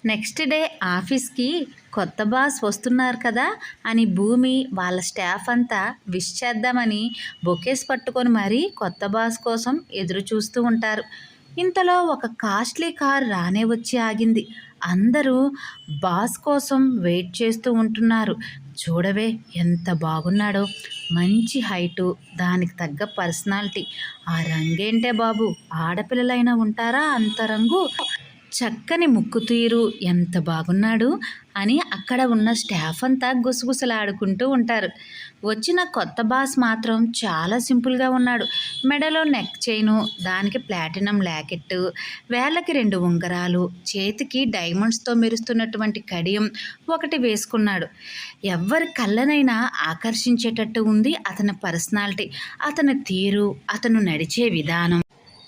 Next day ఆఫీస్కి కొత్త boss వస్తున్నారు కదా అని భూమి వాళ్ళ స్టాఫ్ అంతా విష్ చేద్దామని బొకేస్ పట్టుకొని మరీ కొత్త బాస్ కోసం ఎదురు చూస్తూ ఉంటారు. ఇంతలో ఒక కాస్ట్లీ కార్ రానే వచ్చి ఆగింది. అందరూ బాస్ కోసం వెయిట్ చేస్తూ ఉంటున్నారు. చూడవే ఎంత బాగున్నాడో, మంచి హైటు, దానికి తగ్గ పర్సనాలిటీ. ఆ రంగేంటే బాబు, ఆడపిల్లలైనా ఉంటారా అంత రంగు? చక్కని ముక్కు తీరు, ఎంత బాగున్నాడు అని అక్కడ ఉన్న స్టాఫ్ అంతా గుసగుసలాడుకుంటూ ఉంటారు. వచ్చిన కొత్త బాస్ మాత్రం చాలా సింపుల్గా ఉన్నాడు. మెడలో నెక్ చైను, దానికి ప్లాటినం లాకెట్టు, వేళ్ళకి 2 ఉంగరాలు, చేతికి డైమండ్స్తో మెరుస్తున్నటువంటి కడియం ఒకటి వేసుకున్నాడు. ఎవరి కళ్ళనైనా ఆకర్షించేటట్టు ఉంది అతని పర్సనాలిటీ, అతని తీరు, అతను నడిచే విధానం.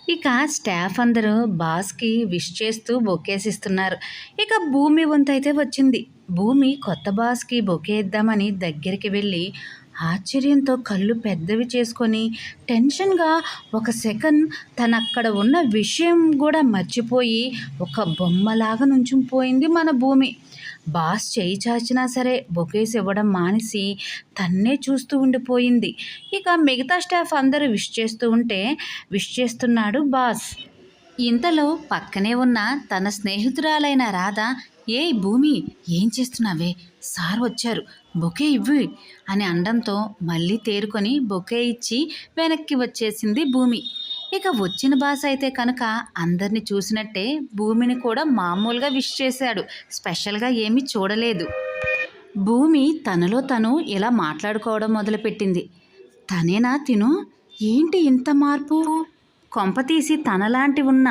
ఇక స్టాఫ్ అందరూ బాస్కి విష్ చేస్తూ బొకేస్ ఇస్తున్నారు. ఇక భూమి వంతైతే వచ్చింది. భూమి కొత్త బాస్కి బొకే ఇద్దామని దగ్గరికి వెళ్ళి ఆశ్చర్యంతో కళ్ళు పెద్దవి చేసుకొని టెన్షన్గా ఒక సెకండ్ తనక్కడ ఉన్న విషయం కూడా మర్చిపోయి ఒక బొమ్మలాగా నుంచుకుపోయింది మన భూమి. బాస్ చేయి చాచినా సరే బొకేస్ ఇవ్వడం మానేసి తన్నే చూస్తూ ఉండిపోయింది. ఇక మిగతా స్టాఫ్ అందరూ విష్ చేస్తున్నాడు బాస్. ఇంతలో పక్కనే ఉన్న తన స్నేహితురాలైన రాధ, ఏయ్ భూమి, ఏం చేస్తున్నావే, సార్ వచ్చారు, బొకే ఇవ్వి అని అనడంతో మళ్ళీ తేరుకొని బొకే ఇచ్చి వెనక్కి వచ్చేసింది భూమి. ఇక వచ్చిన బాస్ అయితే కనుక అందరిని చూసినట్టే భూమిని కూడా మామూలుగా విష్ చేశాడు. స్పెషల్గా ఏమీ చూడలేదు. భూమి తనలో తను ఇలా మాట్లాడుకోవడం మొదలుపెట్టింది. తనేనా తిను? ఏంటి ఇంత మార్పు? కొంపతీసి తనలాంటి ఉన్న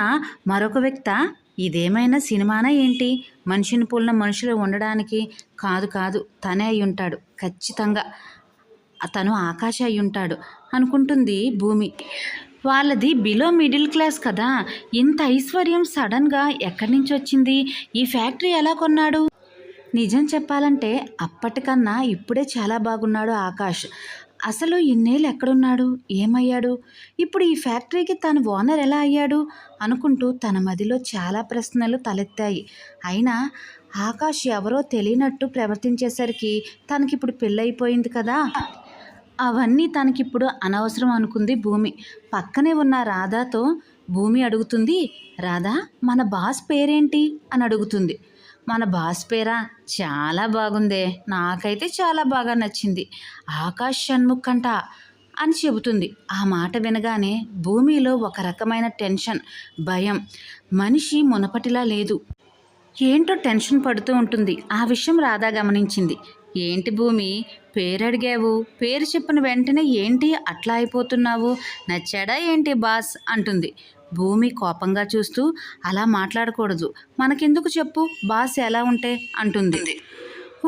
మరొక వ్యక్త? ఇదేమైనా సినిమానా ఏంటి? మనిషిని పోలిన మనుషులు ఉండడానికి? కాదు కాదు, తనే అయి ఉంటాడు ఖచ్చితంగా. తను ఆకాశ అయి ఉంటాడు అనుకుంటుంది భూమి. వాళ్ళది బిలో మిడిల్ క్లాస్ కదా, ఇంత ఐశ్వర్యం సడన్గా ఎక్కడి నుంచి వచ్చింది? ఈ ఫ్యాక్టరీ ఎలా కొన్నాడు? నిజం చెప్పాలంటే అప్పటికన్నా ఇప్పుడే చాలా బాగున్నాడు ఆకాష్. అసలు ఇన్నేళ్ళు ఎక్కడున్నాడు, ఏమయ్యాడు, ఇప్పుడు ఈ ఫ్యాక్టరీకి తను ఓనర్ ఎలా అయ్యాడు అనుకుంటూ తన మదిలో చాలా ప్రశ్నలు తలెత్తాయి. అయినా ఆకాష్ ఎవరో తెలియనట్టు ప్రవర్తించేసరికి తనకిప్పుడు పెళ్ళైపోయింది కదా, అవన్నీ తనకిప్పుడు అనవసరం అనుకుంది భూమి. పక్కనే ఉన్న రాధాతో భూమి అడుగుతుంది, రాధా మన బాస్ పేరేంటి అని అడుగుతుంది. మన బాస్ పేరా? చాలా బాగుందే, నాకైతే చాలా బాగా నచ్చింది, ఆకాష్ షణ్ముఖ్ అంట అని చెబుతుంది. ఆ మాట వినగానే భూమిలో ఒక రకమైన టెన్షన్, భయం. మనిషి మునపటిలా లేదు, ఏంటో టెన్షన్ పడుతూ ఉంటుంది. ఆ విషయం రాధా గమనించింది. ఏంటి భూమి, పేరు అడిగావు, పేరు చెప్పిన వెంటనే ఏంటి అట్లా అయిపోతున్నావు, నచ్చాడా ఏంటి బాస్ అంటుంది. భూమి కోపంగా చూస్తూ, అలా మాట్లాడకూడదు, మనకెందుకు చెప్పు, బాస్ ఎలా ఉంటే అంటుంది.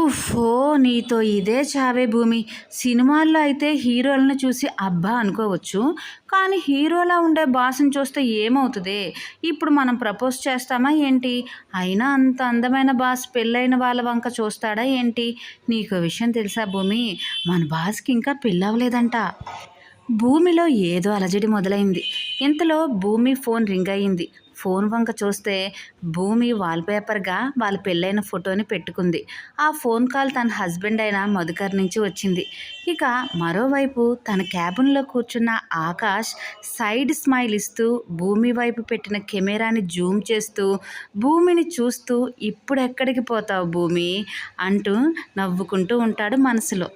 ఉఫ్ఫో, నీతో ఇదే చావే భూమి. సినిమాల్లో అయితే హీరోలను చూసి అబ్బా అనుకోవచ్చు, కానీ హీరోలా ఉండే బాస్ని చూస్తే ఏమవుతుంది? ఇప్పుడు మనం ప్రపోజ్ చేస్తామా ఏంటి? అయినా అంత అందమైన బాస్ పెళ్ళైన వాళ్ళ వంక చూస్తాడా ఏంటి? నీకు విషయం తెలుసా భూమి, మన బాస్కి ఇంకా పెళ్ళవలేదంట. భూమిలో ఏదో అలజడి మొదలైంది. ఇంతలో భూమి ఫోన్ రింగ్ అయింది. ఫోన్ వంక చూస్తే భూమి వాల్పేపర్గా వాళ్ళ పెళ్ళైన ఫోటోని పెట్టుకుంది. ఆ ఫోన్ కాల్ తన హస్బెండ్ అయిన మధుకర్ నుంచి వచ్చింది. ఇక మరోవైపు తన క్యాబిన్లో కూర్చున్న ఆకాష్ సైడ్ స్మైల్ ఇస్తూ భూమి వైపు పెట్టిన కెమెరాని జూమ్ చేస్తూ భూమిని చూస్తూ, ఇప్పుడు ఎక్కడికి పోతావు భూమి అంటూ నవ్వుకుంటూ ఉంటాడు మనసులో.